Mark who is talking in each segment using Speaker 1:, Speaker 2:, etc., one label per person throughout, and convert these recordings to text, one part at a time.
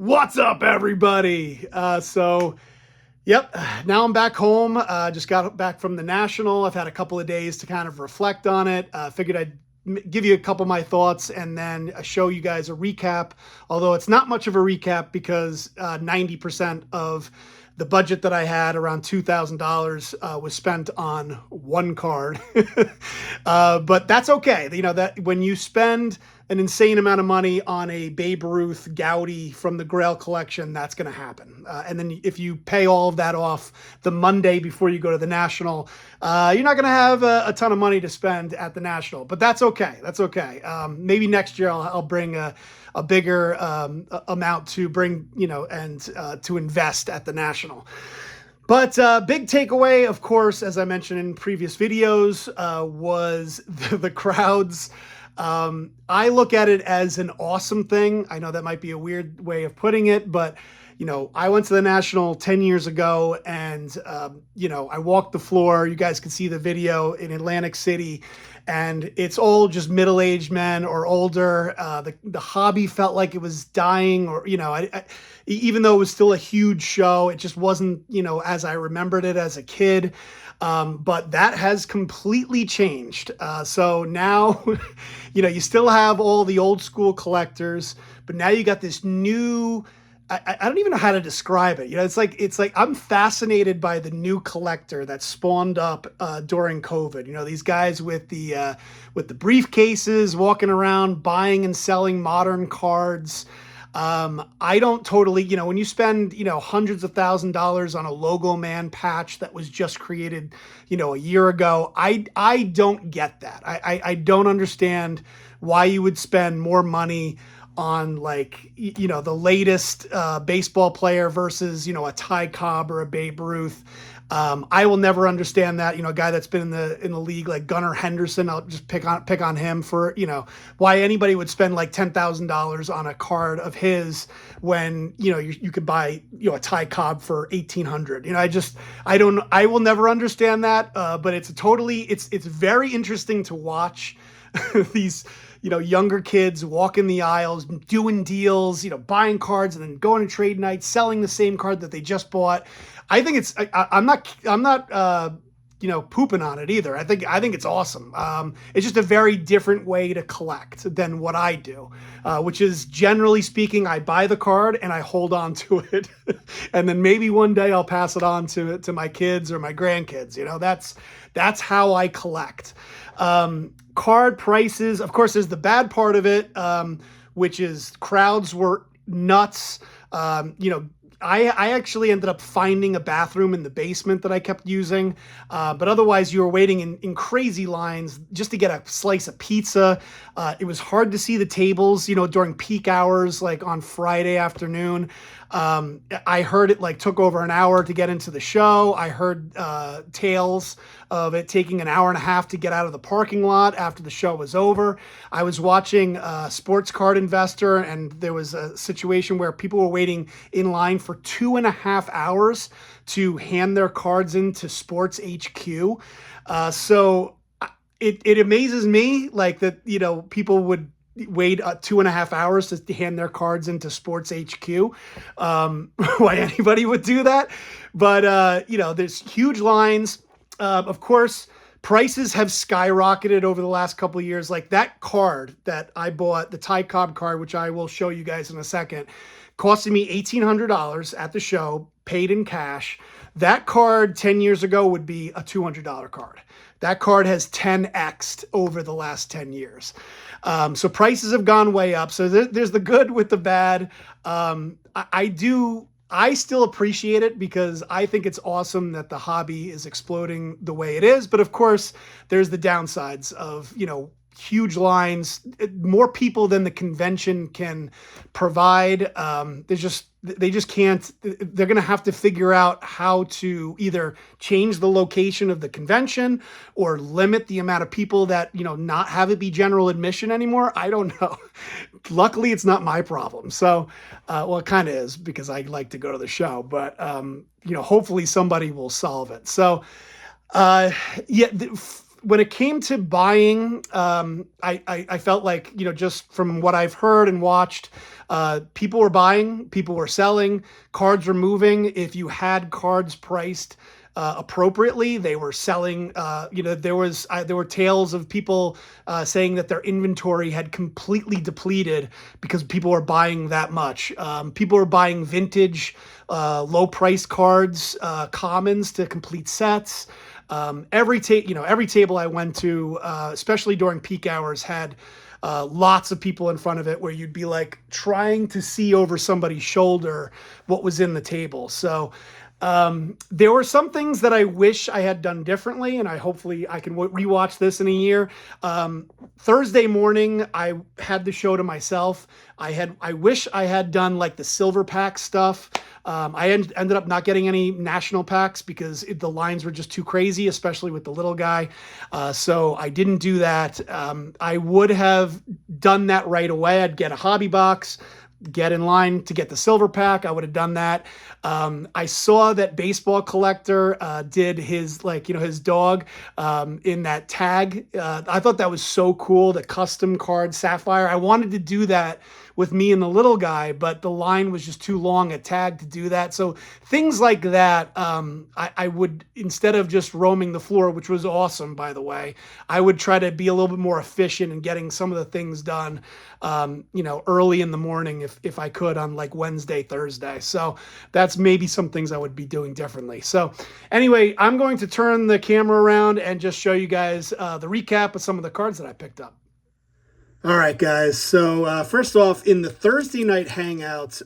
Speaker 1: What's up, everybody? Yep, now I'm back home. Just got back from the National. I've had a couple of days to kind of reflect on it. Figured I'd give you a couple of my thoughts and then show you guys a recap. Although it's not much of a recap because 90% of the budget that I had, around $2,000, was spent on one card. But that's okay. You know, that when you spend an insane amount of money on a Babe Ruth Gaudy from the Grail collection, that's going to happen. And then if you pay all of that off the Monday before you go to the National, you're not going to have a ton of money to spend at the National. But that's okay. That's okay. Maybe next year I'll bring a bigger amount to bring, and to invest at the National. But big takeaway, of course, as I mentioned in previous videos, was the crowds. I look at it as an awesome thing. I know that might be a weird way of putting it, but I went to the National 10 years ago and, I walked the floor. You guys can see the video in Atlantic City, and it's all just middle-aged men or older. The hobby felt like it was dying, or, even though it was still a huge show, it just wasn't, as I remembered it as a kid. But that has completely changed. So now, you still have all the old school collectors, but now you got this new, I don't even know how to describe it. It's like I'm fascinated by the new collector that spawned up during COVID. These guys with the briefcases walking around buying and selling modern cards. I don't totally, when you spend, hundreds of $1,000s on a Logo Man patch that was just created, a year ago, I don't get that. I don't understand why you would spend more money on, like, the latest baseball player versus, a Ty Cobb or a Babe Ruth. I will never understand that. A guy that's been in the league, like Gunnar Henderson, I'll just pick on him for, why anybody would spend like $10,000 on a card of his when, you could buy, a Ty Cobb for $1,800. I will never understand that. But it's very interesting to watch these, younger kids walking the aisles, doing deals, buying cards and then going to trade nights, selling the same card that they just bought. I think I'm not pooping on it either. I think it's awesome. It's just a very different way to collect than what I do, which is, generally speaking, I buy the card and I hold on to it. And then maybe one day I'll pass it on to my kids or my grandkids. That's how I collect. Card prices, of course, is the bad part of it, which is crowds were nuts. I actually ended up finding a bathroom in the basement that I kept using. But otherwise, you were waiting in crazy lines just to get a slice of pizza. It was hard to see the tables, during peak hours, like on Friday afternoon. I heard it took over an hour to get into the show. I heard tales of it taking an hour and a half to get out of the parking lot after the show was over. I was watching Sports Card Investor, and there was a situation where people were waiting in line for 2.5 hours to hand their cards into Sports HQ. So it amazes me that, people would wait 2.5 hours to hand their cards into Sports HQ. Why anybody would do that. But, there's huge lines. Of course, prices have skyrocketed over the last couple of years. Like that card that I bought, the Ty Cobb card, which I will show you guys in a second, costed me $1,800 at the show, paid in cash. That card 10 years ago would be a $200 card. That card has 10x'd over the last 10 years. So prices have gone way up. So there's the good with the bad. I still appreciate it because I think it's awesome that the hobby is exploding the way it is. But of course, there's the downsides of, huge lines, more people than the convention can provide. They just can't. They're going to have to figure out how to either change the location of the convention or limit the amount of people that, not have it be general admission anymore. I don't know. Luckily, it's not my problem. So, well, it kind of is because I like to go to the show, but, hopefully somebody will solve it. So, when it came to buying, I felt like, just from what I've heard and watched, People were buying, people were selling, cards were moving. If you had cards priced appropriately, they were selling. There were tales of people saying that their inventory had completely depleted because people were buying that much. People were buying vintage, low price cards, commons to complete sets. Every table I went to, especially during peak hours, had lots of people in front of it where you'd be like trying to see over somebody's shoulder what was in the table. So there were some things that I wish I had done differently, and hopefully I can rewatch this in a year. Thursday morning, I had the show to myself. I wish I had done like the silver pack stuff. I ended up not getting any national packs because the lines were just too crazy, especially with the little guy. So I didn't do that. I would have done that right away. I'd get a hobby box, get in line to get the silver pack. I would have done that. I saw that Baseball Collector did his his dog in that tag. I thought that was so cool, the custom card Sapphire. I wanted to do that with me and the little guy, but the line was just too long a tag to do that. So things like that, I would, instead of just roaming the floor, which was awesome, by the way, I would try to be a little bit more efficient in getting some of the things done, early in the morning if I could on like Wednesday, Thursday. So that's maybe some things I would be doing differently. So anyway, I'm going to turn the camera around and just show you guys the recap of some of the cards that I picked up. All right, guys. So first off, in the Thursday night hangout,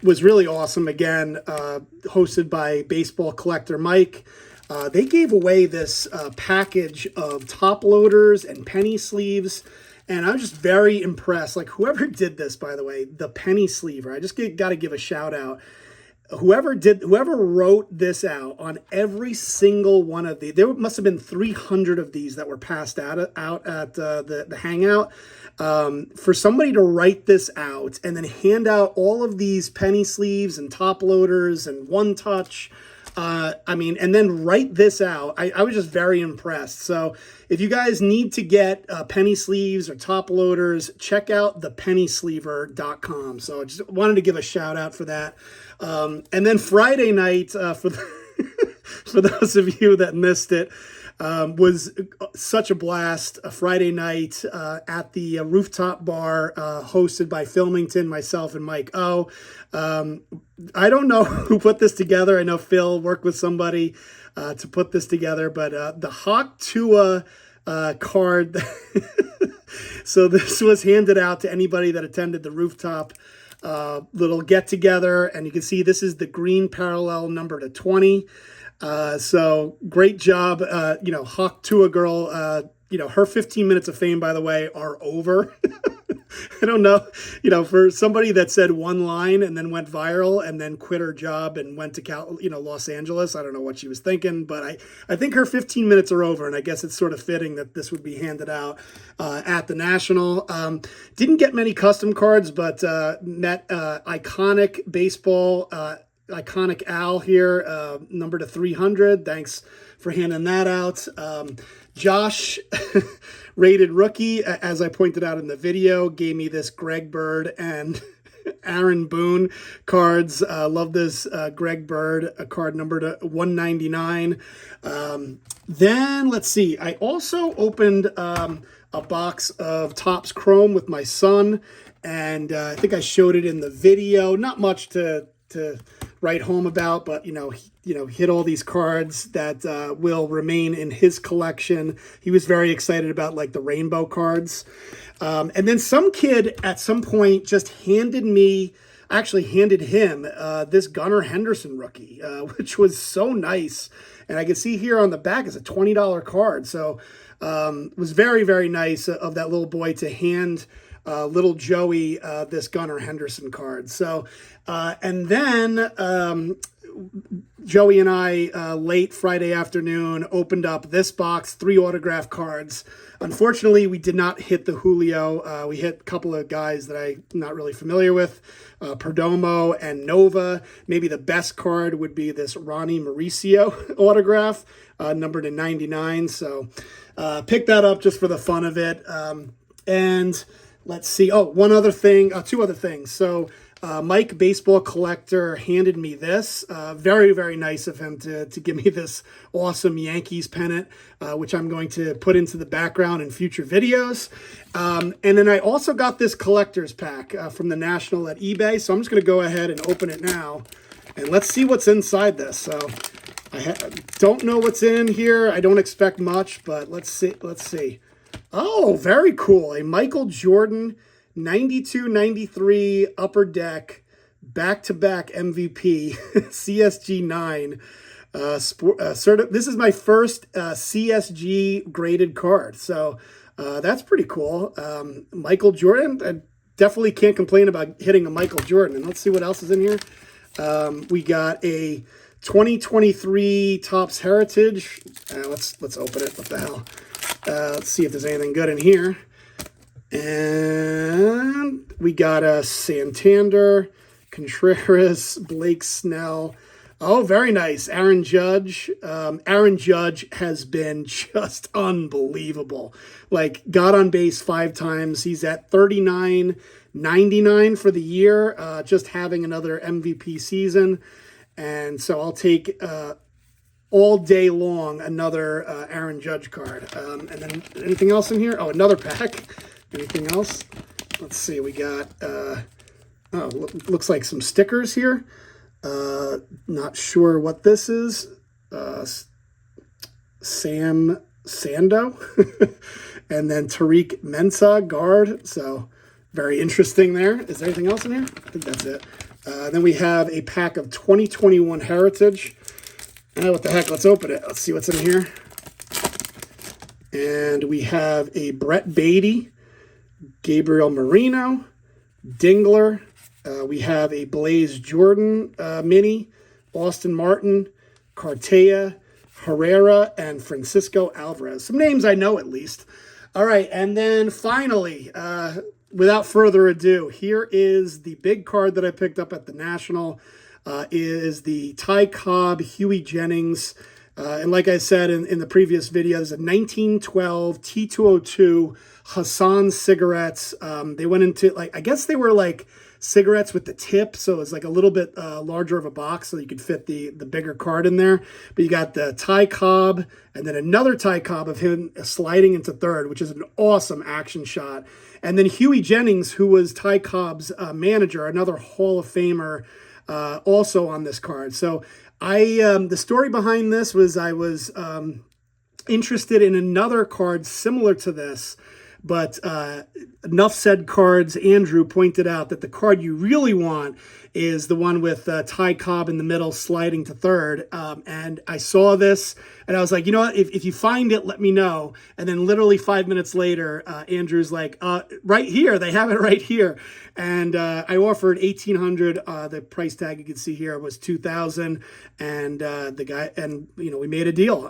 Speaker 1: was really awesome. Again, hosted by Baseball Collector Mike. They gave away this package of top loaders and penny sleeves, and I was just very impressed. Like, whoever did this, by the way, the penny sleever, I just got to give a shout out. Whoever wrote this out on every single one of these, there must have been 300 of these that were passed out at the hangout. For somebody to write this out and then hand out all of these penny sleeves and top loaders and one touch, and then write this out, I was just very impressed. So if you guys need to get penny sleeves or top loaders, check out thepennysleever.com. So I just wanted to give a shout out for that. And then Friday night, for those of you that missed it, was such a blast. A Friday night at the rooftop bar, hosted by Filmington, myself, and Mike O. I don't know who put this together. I know Phil worked with somebody to put this together, but the Hawk Tua card. So this was handed out to anybody that attended the rooftop little get together, and you can see this is the green parallel number to 20. So great job. Hawk Tua girl, her 15 minutes of fame, by the way, are over. I don't know, for somebody that said one line and then went viral and then quit her job and went to Los Angeles. I don't know what she was thinking, but I think her 15 minutes are over, and I guess it's sort of fitting that this would be handed out at the National. Didn't get many custom cards, but met Iconic Baseball, Iconic Al here, number to 300. Thanks for handing that out. Josh, rated rookie, as I pointed out in the video, gave me this Greg Bird and Aaron Boone cards. Love this Greg Bird, a card number to 199. Then let's see. I also opened a box of Topps Chrome with my son, and I think I showed it in the video. Not much to write home about, but hit all these cards that will remain in his collection. He was very excited about like the rainbow cards. And then some kid at some point just handed him this Gunnar Henderson rookie, which was so nice. And I can see here on the back is a $20 card. So it was very, very nice of that little boy to hand little Joey this Gunnar Henderson card. So, and then Joey and I, late Friday afternoon, opened up this box, 3 autograph cards. Unfortunately, we did not hit the Julio. We hit a couple of guys that I'm not really familiar with, Perdomo and Nova. Maybe the best card would be this Ronnie Mauricio autograph, numbered to 99. So pick that up just for the fun of it. And let's see. Oh, one other thing, two other things. So Mike, Baseball Collector, handed me this. Very, very nice of him to give me this awesome Yankees pennant, which I'm going to put into the background in future videos. And then I also got this collector's pack from the National at eBay. So I'm just going to go ahead and open it now. And let's see what's inside this. So I don't know what's in here. I don't expect much, but let's see. Let's see. Oh, very cool. A Michael Jordan 92-93 Upper Deck back-to-back MVP CSG 9. This is my first CSG graded card. So that's pretty cool. Michael Jordan. I definitely can't complain about hitting a Michael Jordan. And let's see what else is in here. We got a 2023 Topps Heritage. Let's open it. What the hell? Let's see if there's anything good in here. And we got a Santander, Contreras, Blake Snell. Oh, very nice. Aaron Judge. Aaron Judge has been just unbelievable. Like, got on base 5 times. He's at 39.99 for the year, just having another MVP season. And so I'll take all day long another Aaron Judge card. And then anything else in here? Oh, another pack. Anything else? Let's see. We got, looks like some stickers here. Not sure what this is. Sam Sando. And then Tariq Mensah, guard. So very interesting there. Is there anything else in here? I think that's it. Then we have a pack of 2021 Heritage. What the heck? Let's open it. Let's see what's in here. And we have a Brett Beatty, Gabriel Marino, Dingler. We have a Blaze Jordan mini, Austin Martin, Cartea, Herrera, and Francisco Alvarez. Some names I know at least. All right, and then finally, without further ado, here is the big card that I picked up at the National. Is the Ty Cobb, Huey Jennings. And like I said in the previous video, there's a 1912 T202 Hassan cigarettes. They went into, like, I guess they were like cigarettes with the tip, so it's like a little bit larger of a box, so you could fit the bigger card in there. But you got the Ty Cobb, and then another Ty Cobb of him sliding into third, which is an awesome action shot. And then Huey Jennings, who was Ty Cobb's manager, another Hall of Famer, also on this card. So the story behind this was I was interested in another card similar to this, but enough said cards. Andrew pointed out that the card you really want is the one with Ty Cobb in the middle sliding to third. And I saw this and I was like, you know what, if you find it, let me know. And then literally 5 minutes later, Andrew's like, right here, they have it right here. And I offered $1,800. The price tag you can see here was $2,000. And the guy, and we made a deal.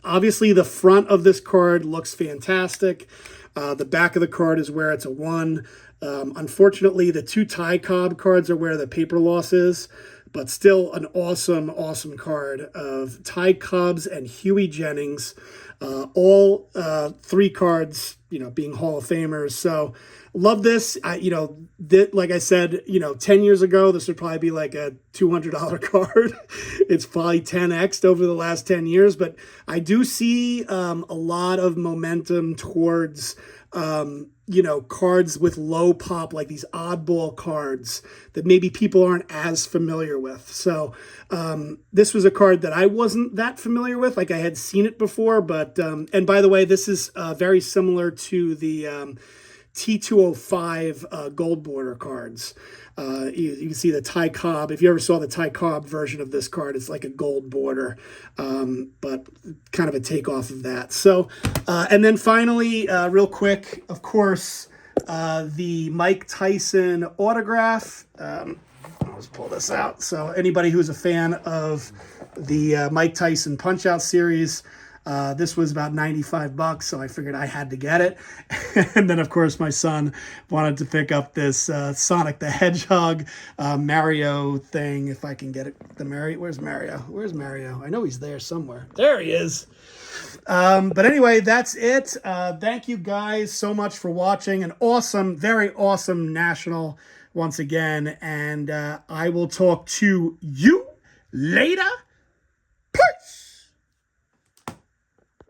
Speaker 1: Obviously the front of this card looks fantastic. The back of the card is where it's a 1. Unfortunately, the 2 Ty Cobb cards are where the paper loss is, but still an awesome, awesome card of Ty Cobbs and Huey Jennings. All 3 cards, being Hall of Famers. So love this. Like I said, 10 years ago, this would probably be like a $200 card. It's probably 10x'd over the last 10 years, but I do see a lot of momentum towards, cards with low pop, like these oddball cards that maybe people aren't as familiar with. So this was a card that I wasn't that familiar with. Like, I had seen it before, but, and by the way, this is very similar to the T205 gold border cards. You can see the Ty Cobb. If you ever saw the Ty Cobb version of this card, it's like a gold border, but kind of a takeoff of that. So, and then finally, real quick, of course, the Mike Tyson autograph. Let's pull this out. So anybody who's a fan of the Mike Tyson Punch-Out series, This was about $95, so I figured I had to get it. And then, of course, my son wanted to pick up this Sonic the Hedgehog Mario thing. If I can get it. Where's Mario? Where's Mario? I know he's there somewhere. There he is. But anyway, that's it. Thank you guys so much for watching. An awesome, very awesome national once again. And I will talk to you later.